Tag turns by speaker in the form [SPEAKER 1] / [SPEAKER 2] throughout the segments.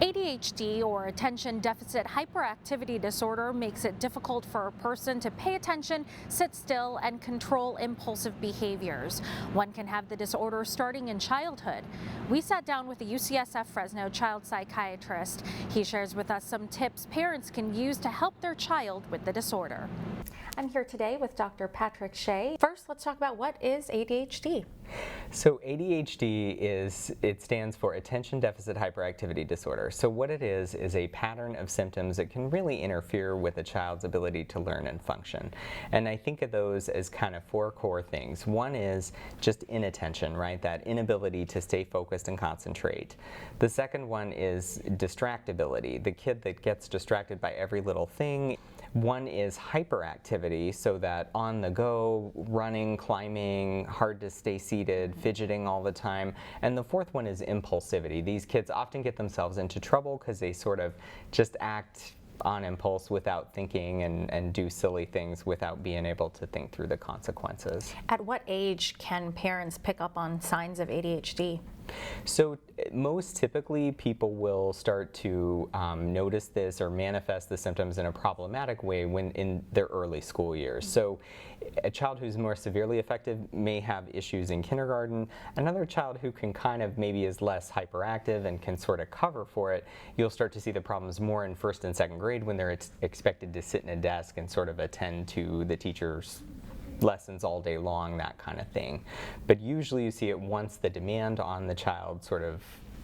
[SPEAKER 1] ADHD, or attention deficit hyperactivity disorder, makes it difficult for a person to pay attention, sit still, and control impulsive behaviors. One can have the disorder starting in childhood. We sat down with a UCSF Fresno child psychiatrist. He shares with us some tips parents can use to help their child with the disorder. I'm here today with Dr. Patrick Shea. First, let's talk about what is ADHD.
[SPEAKER 2] So it stands for Attention Deficit Hyperactivity Disorder. So what it is a pattern of symptoms that can really interfere with a child's ability to learn and function. And I think of those as kind of four core things. One is just inattention, right? That inability to stay focused and concentrate. The second one is distractibility, the kid that gets distracted by every little thing. One is hyperactivity, so that on the go, running, climbing, hard to stay seated, fidgeting all the time. And the fourth one is impulsivity. These kids often get themselves into trouble because they sort of just act on impulse without thinking and do silly things without being able to think through the consequences.
[SPEAKER 1] At what age can parents pick up on signs of ADHD?
[SPEAKER 2] So most typically people will start to notice this or manifest the symptoms in a problematic way when in their early school years. So a child who's more severely affected may have issues in kindergarten. Another child who can kind of maybe is less hyperactive and can sort of cover for it, you'll start to see the problems more in first and second grade when they're expected to sit in a desk and sort of attend to the teacher's lessons all day long, that kind of thing. But usually you see it once the demand on the child sort of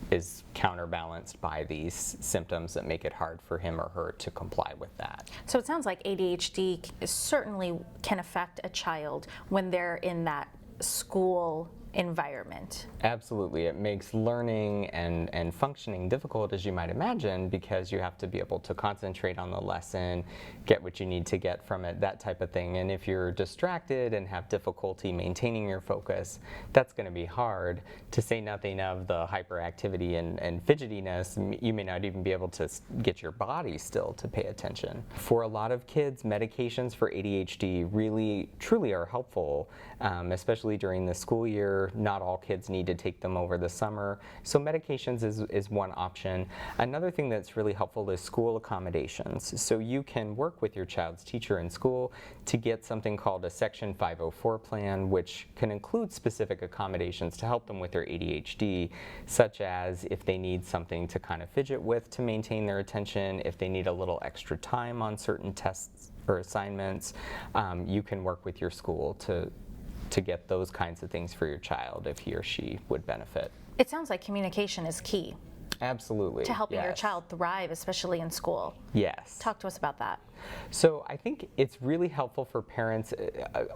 [SPEAKER 2] is counterbalanced by these symptoms that make it hard for him or her to comply with that.
[SPEAKER 1] So it sounds like ADHD certainly can affect a child when they're in that school environment.
[SPEAKER 2] Absolutely. It makes learning and functioning difficult, as you might imagine, because you have to be able to concentrate on the lesson, get what you need to get from it, that type of thing. And if you're distracted and have difficulty maintaining your focus, that's going to be hard, to say nothing of the hyperactivity and fidgetiness. You may not even be able to get your body still to pay attention. For a lot of kids, medications for ADHD really, truly are helpful, especially during the school year. Not all kids need to take them over the summer. So medications is one option. Another thing that's really helpful is school accommodations. So you can work with your child's teacher in school to get something called a Section 504 plan, which can include specific accommodations to help them with their ADHD, such as if they need something to kind of fidget with to maintain their attention, if they need a little extra time on certain tests or assignments, you can work with your school to get those kinds of things for your child if he or she would benefit.
[SPEAKER 1] It sounds like communication is key.
[SPEAKER 2] Absolutely.
[SPEAKER 1] To helping your
[SPEAKER 2] yes.
[SPEAKER 1] child thrive, especially in school.
[SPEAKER 2] Yes.
[SPEAKER 1] Talk to us about that.
[SPEAKER 2] So I think it's really helpful for parents,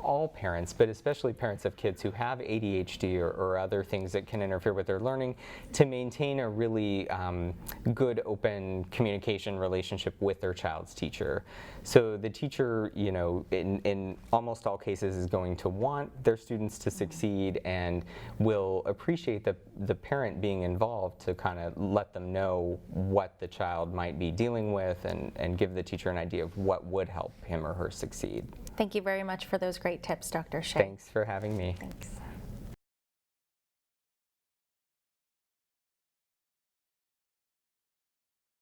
[SPEAKER 2] all parents, but especially parents of kids who have ADHD or other things that can interfere with their learning, to maintain a really good open communication relationship with their child's teacher. So the teacher, you know, in almost all cases is going to want their students to succeed and will appreciate the parent being involved to kind of let them know what the child might be dealing with and give the teacher an idea of what would help him or her succeed.
[SPEAKER 1] Thank you very much for those great tips, Dr. Shea.
[SPEAKER 2] Thanks for having me.
[SPEAKER 1] Thanks.